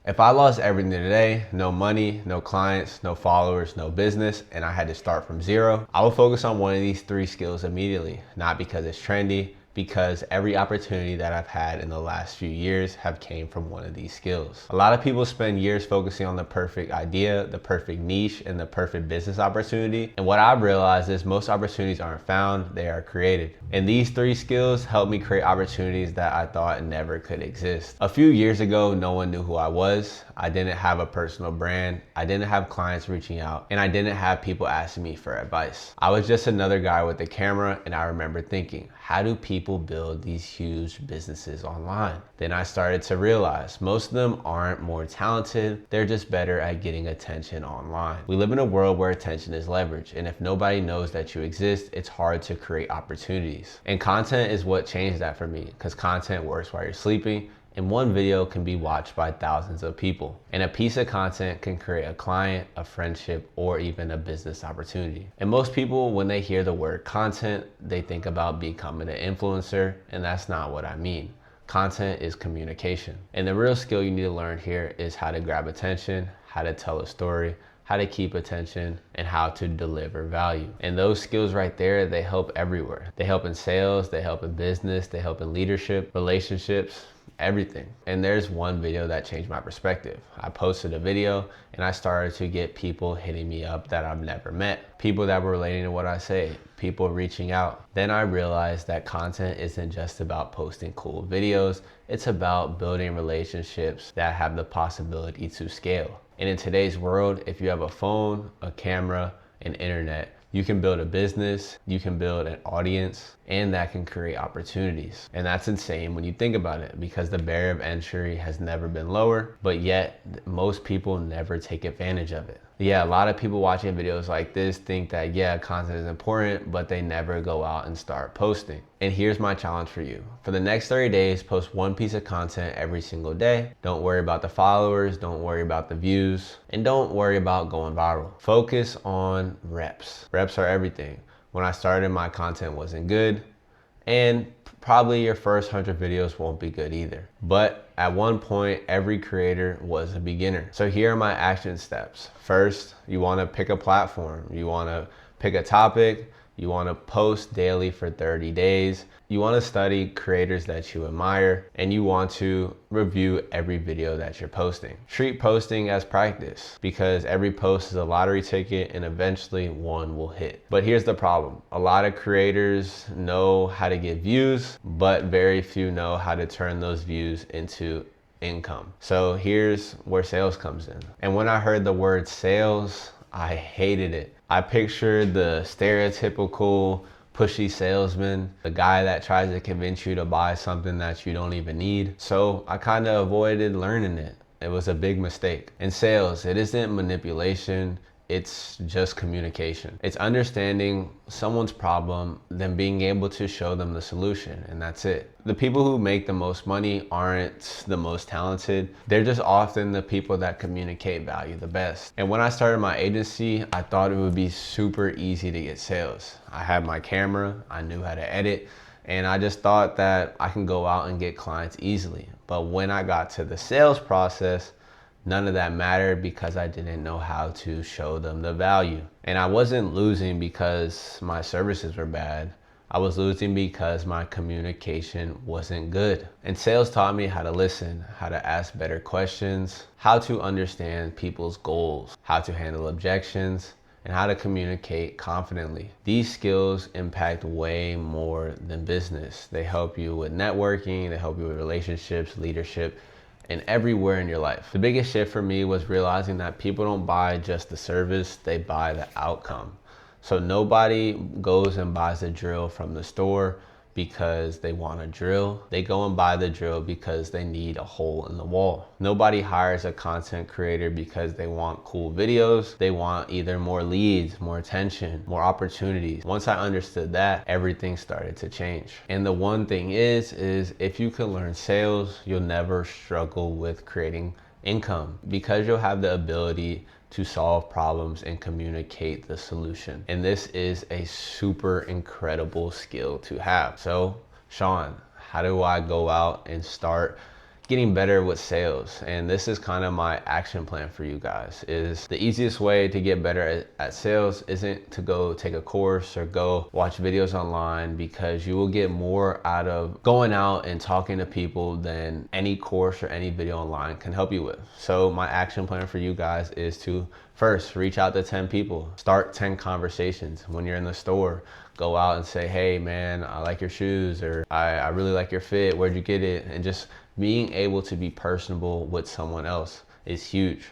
If I lost everything today, no money, no clients, no followers, no business, and I had to start from zero, I would focus on one of these 3 skills immediately. Not because it's trendy, because every opportunity that I've had in the last few years have came from one of these skills. A lot of people spend years focusing on the perfect idea, the perfect niche, and the perfect business opportunity. And what I've realized is most opportunities aren't found, they are created. And these 3 skills helped me create opportunities that I thought never could exist. A few years ago, no one knew who I was. I didn't have a personal brand. I didn't have clients reaching out, and I didn't have people asking me for advice. I was just another guy with a camera, and I remember thinking, how do people build these huge businesses online? Then I started to realize most of them aren't more talented, they're just better at getting attention online. We live in a world where attention is leverage, and if nobody knows that you exist, it's hard to create opportunities. And content is what changed that for me, because content works while you're sleeping, and one video can be watched by thousands of people. And a piece of content can create a client, a friendship, or even a business opportunity. And most people, when they hear the word content, they think about becoming an influencer, and that's not what I mean. Content is communication. And the real skill you need to learn here is how to grab attention, how to tell a story, how to keep attention, and how to deliver value. And those skills right there, they help everywhere. They help in sales, they help in business, they help in leadership, relationships, everything. And there's one video that changed my perspective. I posted a video and I started to get people hitting me up that I've never met. People that were relating to what I say, people reaching out. Then I realized that content isn't just about posting cool videos, it's about building relationships that have the possibility to scale. And in today's world, if you have a phone, a camera, and internet, you can build a business, you can build an audience, and that can create opportunities. And that's insane when you think about it, because the barrier of entry has never been lower, but yet most people never take advantage of it. Yeah, a lot of people watching videos like this think that, yeah, content is important, but they never go out and start posting. And here's my challenge for you. For the next 30 days, post one piece of content every single day. Don't worry about the followers, don't worry about the views, and don't worry about going viral. Focus on reps. Reps are everything. When I started, my content wasn't good, and probably your first 100 videos won't be good either. But at one point, every creator was a beginner. So here are my action steps. First, you wanna pick a platform. You wanna pick a topic. You wanna post daily for 30 days. You wanna study creators that you admire, and you want to review every video that you're posting. Treat posting as practice, because every post is a lottery ticket and eventually one will hit. But here's the problem. A lot of creators know how to get views, but very few know how to turn those views into income. So here's where sales comes in. And when I heard the word sales, I hated it. I pictured the stereotypical pushy salesman, the guy that tries to convince you to buy something that you don't even need. So I kind of avoided learning it. It was a big mistake. In sales, it isn't manipulation, it's just communication. It's understanding someone's problem, then being able to show them the solution, and that's it. The people who make the most money aren't the most talented. They're just often the people that communicate value the best. And when I started my agency, I thought it would be super easy to get sales. I had my camera, I knew how to edit, and I just thought that I can go out and get clients easily. But when I got to the sales process, none of that mattered, because I didn't know how to show them the value. And I wasn't losing because my services were bad. I was losing because my communication wasn't good. And sales taught me how to listen, how to ask better questions, how to understand people's goals, how to handle objections, and how to communicate confidently. These skills impact way more than business. They help you with networking, they help you with relationships, leadership, and everywhere in your life. The biggest shift for me was realizing that people don't buy just the service, they buy the outcome. So nobody goes and buys a drill from the store because they want a drill. They go and buy the drill because they need a hole in the wall. Nobody hires a content creator because they want cool videos. They want either more leads, more attention, more opportunities. Once I understood that, everything started to change. And the one thing is if you can learn sales, you'll never struggle with creating income, because you'll have the ability to solve problems and communicate the solution. And this is a super incredible skill to have. So, Sean, how do I go out and start getting better with sales. And this is kind of my action plan for you guys. Is the easiest way to get better at sales isn't to go take a course or go watch videos online, because you will get more out of going out and talking to people than any course or any video online can help you with. So my action plan for you guys is to first reach out to 10 people, start 10 conversations. When you're in the store, go out and say, hey man, I like your shoes, or I really like your fit, where'd you get it? And just being able to be personable with someone else is huge.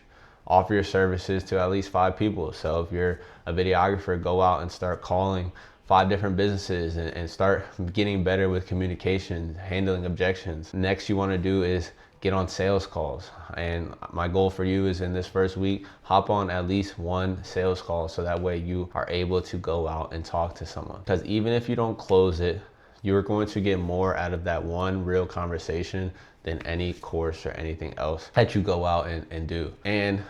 Offer your services to at least 5 people. So if you're a videographer, go out and start calling 5 different businesses and start getting better with communication, handling objections. Next you want to do is get on sales calls. And my goal for you is in this first week, hop on at least 1 sales call, so that way you are able to go out and talk to someone. Because even if you don't close it, you're going to get more out of that one real conversation than any course or anything else that you go out and do. And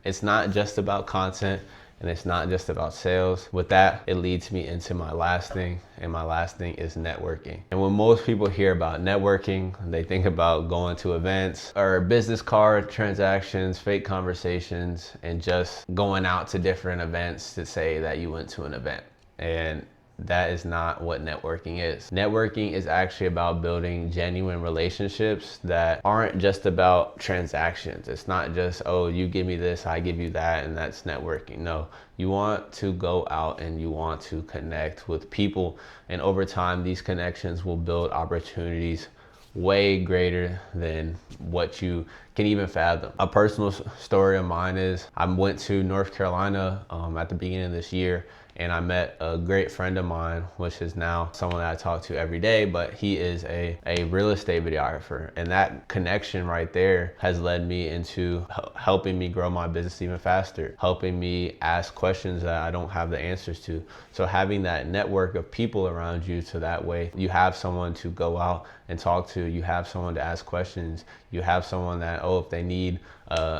it's not just about content, and it's not just about sales. With that, it leads me into my last thing, and my last thing is networking. And when most people hear about networking, they think about going to events or business card transactions, fake conversations, and just going out to different events to say that you went to an event. And that is not what networking is. Networking is actually about building genuine relationships that aren't just about transactions. It's not just, oh, you give me this, I give you that, and that's networking. No, you want to go out and you want to connect with people. And over time, these connections will build opportunities way greater than what you can even fathom. A personal story of mine is I went to North Carolina at the beginning of this year, and I met a great friend of mine, which is now someone that I talk to every day, but he is a real estate videographer. And that connection right there has led me into helping me grow my business even faster, helping me ask questions that I don't have the answers to. So having that network of people around you, so that way you have someone to go out and talk to, you have someone to ask questions, you have someone that, oh, if they need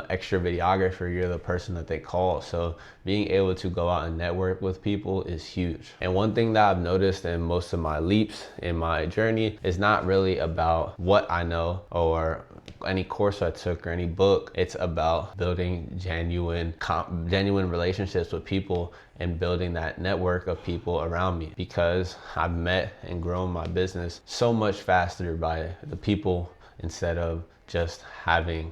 extra videographer, you're the person that they call. So being able to go out and network with people is huge. And one thing that I've noticed in most of my leaps in my journey is not really about what I know or any course I took or any book. It's about building genuine relationships with people and building that network of people around me, because I've met and grown my business so much faster by the people instead of just having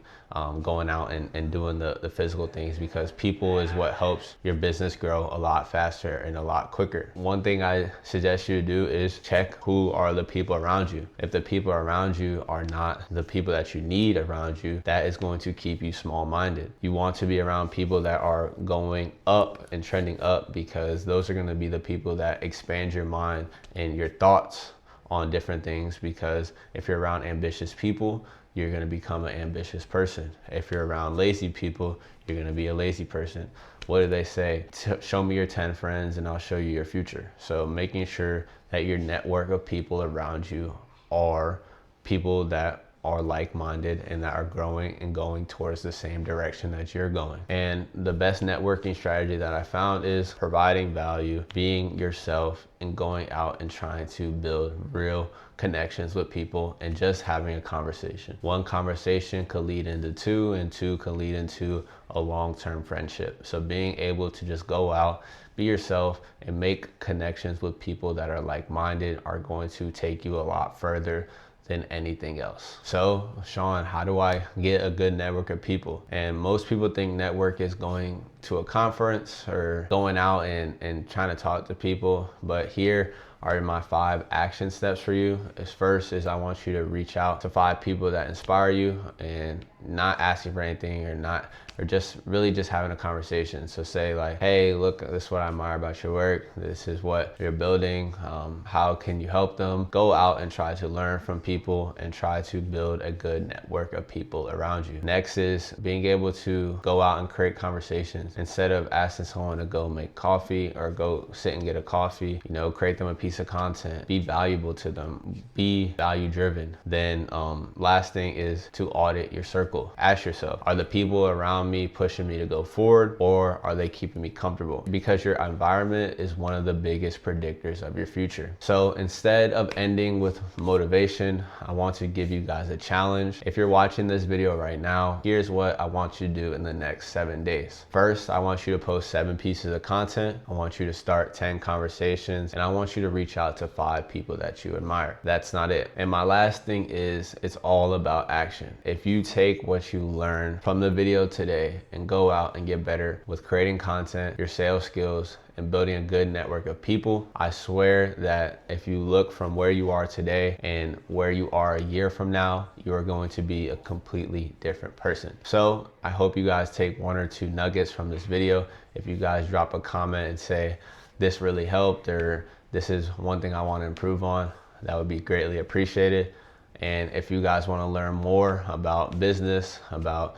going out and doing the physical things, because people is what helps your business grow a lot faster and a lot quicker. One thing I suggest you to do is check who are the people around you. If the people around you are not the people that you need around you, that is going to keep you small-minded. You want to be around people that are going up and trending up, because those are going to be the people that expand your mind and your thoughts on different things. Because if you're around ambitious people, you're going to become an ambitious person. If you're around lazy people, you're going to be a lazy person. What do they say? Show me your 10 friends and I'll show you your future. So making sure that your network of people around you are people that are like-minded and that are growing and going towards the same direction that you're going. And the best networking strategy that I found is providing value, being yourself, and going out and trying to build real connections with people and just having a conversation. One conversation could lead into 2, and 2 could lead into a long-term friendship. So being able to just go out, be yourself, and make connections with people that are like-minded are going to take you a lot further than anything else. So, Sean, how do I get a good network of people? And most people think network is going to a conference or going out and trying to talk to people. But here are my 5 action steps for you. First is I want you to reach out to 5 people that inspire you, and not asking for anything or just really just having a conversation. So say like, hey, look, this is what I admire about your work. This is what you're building. How can you help them? Go out and try to learn from people and try to build a good network of people around you. Next is being able to go out and create conversations. Instead of asking someone to go make coffee or go sit and get a coffee, create them a piece of content, be valuable to them, be value driven. Then last thing is to audit your circle. circle. Ask yourself, are the people around me pushing me to go forward, or are they keeping me comfortable? Because your environment is one of the biggest predictors of your future. So instead of ending with motivation, I want to give you guys a challenge. If you're watching this video right now, here's what I want you to do in the next 7 days. First, I want you to post 7 pieces of content. I want you to start 10 conversations, and I want you to reach out to 5 people that you admire. That's not it. And my last thing is, it's all about action. If you take what you learned from the video today and go out and get better with creating content, your sales skills, and building a good network of people, I swear that if you look from where you are today and where you are a year from now, you are going to be a completely different person. So I hope you guys take 1 or 2 nuggets from this video. If you guys drop a comment and say, this really helped, or this is one thing I want to improve on, that would be greatly appreciated. And if you guys want to learn more about business, about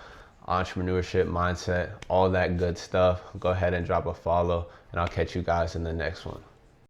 entrepreneurship, mindset, all that good stuff, go ahead and drop a follow, and I'll catch you guys in the next one.